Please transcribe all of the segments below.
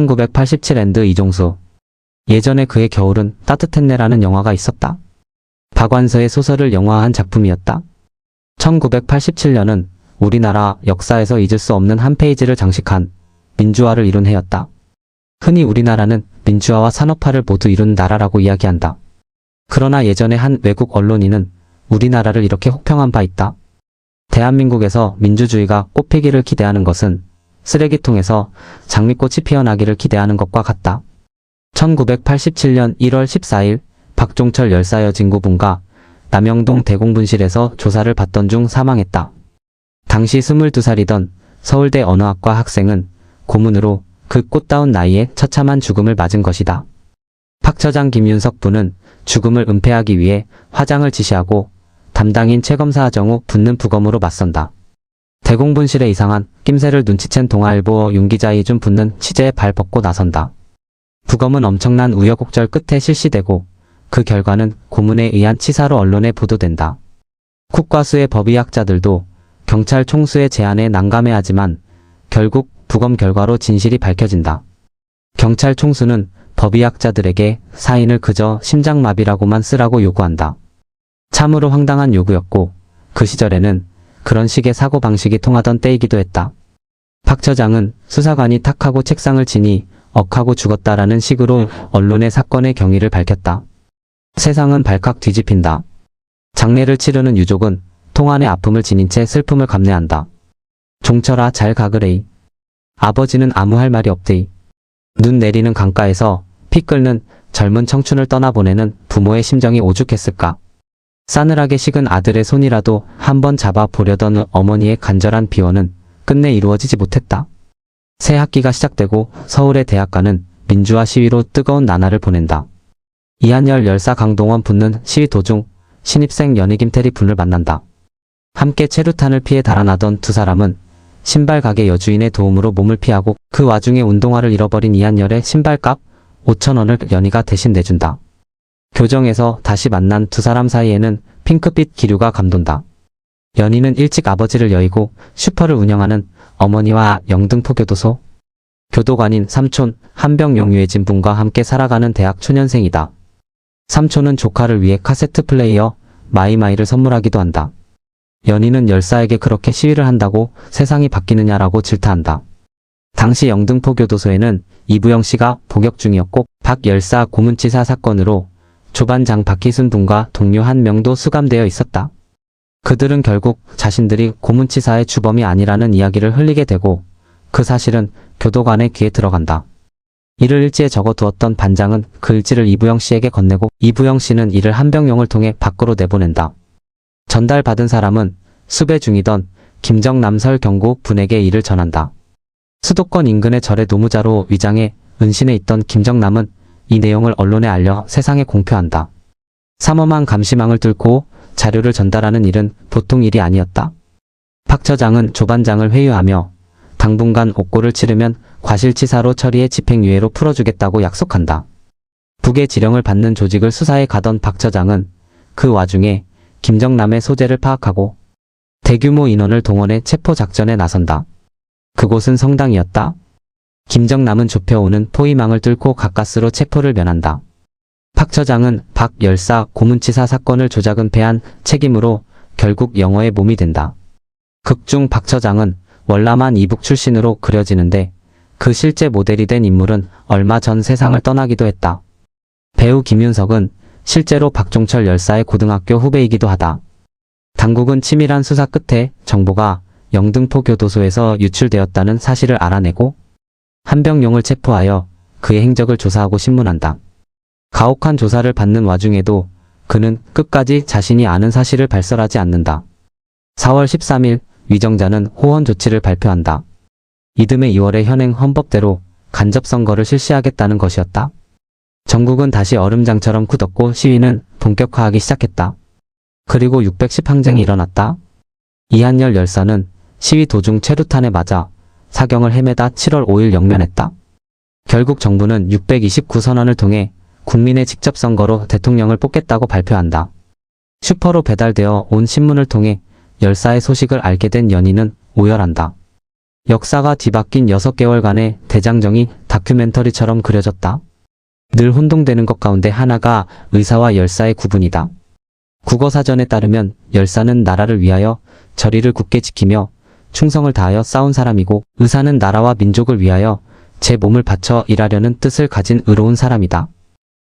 1987 엔드 이종수. 예전에 그의 겨울은 따뜻했네라는 영화가 있었다. 박완서의 소설을 영화화한 작품이었다. 1987년은 우리나라 역사에서 잊을 수 없는 한 페이지를 장식한 민주화를 이룬 해였다. 흔히 우리나라는 민주화와 산업화를 모두 이룬 나라라고 이야기한다. 그러나 예전에 한 외국 언론인은 우리나라를 이렇게 혹평한 바 있다. 대한민국에서 민주주의가 꽃피기를 기대하는 것은 쓰레기통에서 장미꽃이 피어나기를 기대하는 것과 같다. 1987년 1월 14일 박종철 열사 여진구분과 남영동 대공분실에서 조사를 받던 중 사망했다. 당시 22살이던 서울대 언어학과 학생은 고문으로 그 꽃다운 나이에 처참한 죽음을 맞은 것이다. 박 처장 김윤석 부는 죽음을 은폐하기 위해 화장을 지시하고 담당인 최검사 정우 붙는 부검으로 맞선다. 대공분실의 이상한 낌새를 눈치챈 동아일보 윤기자 이준 붙는 취재에 발 벗고 나선다. 부검은 엄청난 우여곡절 끝에 실시되고 그 결과는 고문에 의한 치사로 언론에 보도된다. 국과수의 법의학자들도 경찰 총수의 제안에 난감해하지만 결국 부검 결과로 진실이 밝혀진다. 경찰 총수는 법의학자들에게 사인을 그저 심장마비라고만 쓰라고 요구한다. 참으로 황당한 요구였고 그 시절에는 그런 식의 사고방식이 통하던 때이기도 했다. 박 처장은 수사관이 탁하고 책상을 치니 억하고 죽었다라는 식으로 언론의 사건의 경위를 밝혔다. 세상은 발칵 뒤집힌다. 장례를 치르는 유족은 통안의 아픔을 지닌 채 슬픔을 감내한다. 종철아 잘 가그레이. 아버지는 아무 할 말이 없데이. 눈 내리는 강가에서 피 끓는 젊은 청춘을 떠나보내는 부모의 심정이 오죽했을까. 싸늘하게 식은 아들의 손이라도 한번 잡아보려던 어머니의 간절한 비원은 끝내 이루어지지 못했다. 새 학기가 시작되고 서울의 대학가는 민주화 시위로 뜨거운 나날을 보낸다. 이한열 열사 강동원 붙는 시위 도중 신입생 연희 김태리 분을 만난다. 함께 체류탄을 피해 달아나던 두 사람은 신발 가게 여주인의 도움으로 몸을 피하고 그 와중에 운동화를 잃어버린 이한열의 신발값 5,000원을 연희가 대신 내준다. 교정에서 다시 만난 두 사람 사이에는 핑크빛 기류가 감돈다. 연희는 일찍 아버지를 여의고 슈퍼를 운영하는 어머니와 영등포교도소 교도관인 삼촌 한병용유해진 분과 함께 살아가는 대학 초년생이다. 삼촌은 조카를 위해 카세트 플레이어 마이마이를 선물하기도 한다. 연희는 열사에게 그렇게 시위를 한다고 세상이 바뀌느냐라고 질타한다. 당시 영등포교도소에는 이부영 씨가 복역 중이었고 박 열사 고문치사 사건으로 조반장 박희순 분과 동료 한 명도 수감되어 있었다. 그들은 결국 자신들이 고문치사의 주범이 아니라는 이야기를 흘리게 되고 그 사실은 교도관의 귀에 들어간다. 이를 일지에 적어두었던 반장은 그 일지를 이부영 씨에게 건네고 이부영 씨는 이를 한병용을 통해 밖으로 내보낸다. 전달받은 사람은 수배 중이던 김정남설 경고 분에게 이를 전한다. 수도권 인근의 절의 노무자로 위장해 은신해 있던 김정남은 이 내용을 언론에 알려 세상에 공표한다. 삼엄한 감시망을 뚫고 자료를 전달하는 일은 보통 일이 아니었다. 박 처장은 조반장을 회유하며 당분간 옥고를 치르면 과실치사로 처리해 집행유예로 풀어주겠다고 약속한다. 북의 지령을 받는 조직을 수사해 가던 박 처장은 그 와중에 김정남의 소재를 파악하고 대규모 인원을 동원해 체포작전에 나선다. 그곳은 성당이었다. 김정남은 좁혀오는 포위망을 뚫고 가까스로 체포를 면한다. 박 처장은 박 열사 고문치사 사건을 조작은폐한 책임으로 결국 영어의 몸이 된다. 극중 박 처장은 월남한 이북 출신으로 그려지는데 그 실제 모델이 된 인물은 얼마 전 세상을 떠나기도 했다. 배우 김윤석은 실제로 박종철 열사의 고등학교 후배이기도 하다. 당국은 치밀한 수사 끝에 정보가 영등포 교도소에서 유출되었다는 사실을 알아내고 한병용을 체포하여 그의 행적을 조사하고 신문한다. 가혹한 조사를 받는 와중에도 그는 끝까지 자신이 아는 사실을 발설하지 않는다. 4월 13일 위정자는 호원 조치를 발표한다. 이듬해 2월에 현행 헌법대로 간접선거를 실시하겠다는 것이었다. 전국은 다시 얼음장처럼 굳었고 시위는 본격화하기 시작했다. 그리고 610항쟁이 일어났다. 이한열 열사는 시위 도중 최루탄에 맞아 사경을 헤매다 7월 5일 영면했다. 결국 정부는 629선언을 통해 국민의 직접선거로 대통령을 뽑겠다고 발표한다. 슈퍼로 배달되어 온 신문을 통해 열사의 소식을 알게 된 연희는 오열한다. 역사가 뒤바뀐 6개월간의 대장정이 다큐멘터리처럼 그려졌다. 늘 혼동되는 것 가운데 하나가 의사와 열사의 구분이다. 국어사전에 따르면 열사는 나라를 위하여 저리를 굳게 지키며 충성을 다하여 싸운 사람이고 의사는 나라와 민족을 위하여 제 몸을 바쳐 일하려는 뜻을 가진 의로운 사람이다.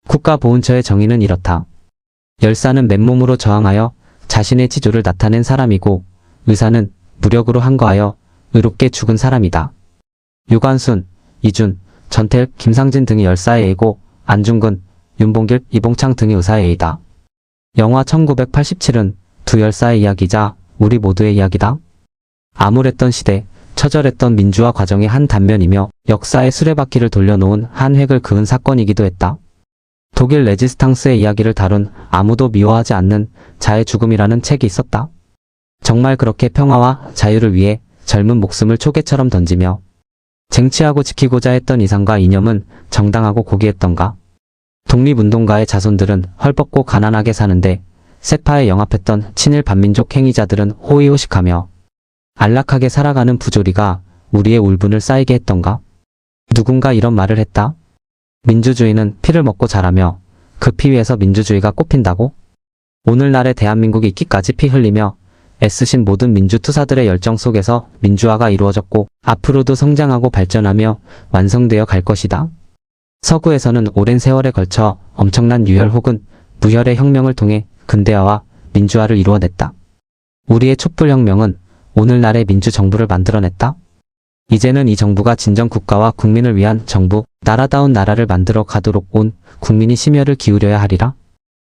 국가보훈처의 정의는 이렇다. 열사는 맨몸으로 저항하여 자신의 지조를 나타낸 사람이고 의사는 무력으로 항거하여 의롭게 죽은 사람이다. 유관순, 이준, 전태일, 김상진 등이 열사의 예고, 안중근, 윤봉길, 이봉창 등이 의사의 예이다. 영화 1987은 두 열사의 이야기이자 우리 모두의 이야기다. 암울했던 시대, 처절했던 민주화 과정의 한 단면이며 역사의 수레바퀴를 돌려놓은 한 획을 그은 사건이기도 했다. 독일 레지스탕스의 이야기를 다룬 아무도 미워하지 않는 자의 죽음이라는 책이 있었다. 정말 그렇게 평화와 자유를 위해 젊은 목숨을 초계처럼 던지며 쟁취하고 지키고자 했던 이상과 이념은 정당하고 고귀했던가? 독립운동가의 자손들은 헐벗고 가난하게 사는데 세파에 영합했던 친일 반민족 행위자들은 호의호식하며 안락하게 살아가는 부조리가 우리의 울분을 쌓이게 했던가? 누군가 이런 말을 했다. 민주주의는 피를 먹고 자라며 그 피 위에서 민주주의가 꽃핀다고? 오늘날의 대한민국이 있기까지 피 흘리며 애쓰신 모든 민주투사들의 열정 속에서 민주화가 이루어졌고 앞으로도 성장하고 발전하며 완성되어 갈 것이다. 서구에서는 오랜 세월에 걸쳐 엄청난 유혈 혹은 무혈의 혁명을 통해 근대화와 민주화를 이루어냈다. 우리의 촛불혁명은 오늘날의 민주정부를 만들어냈다. 이제는 이 정부가 진정 국가와 국민을 위한 정부, 나라다운 나라를 만들어 가도록 온 국민이 심혈을 기울여야 하리라.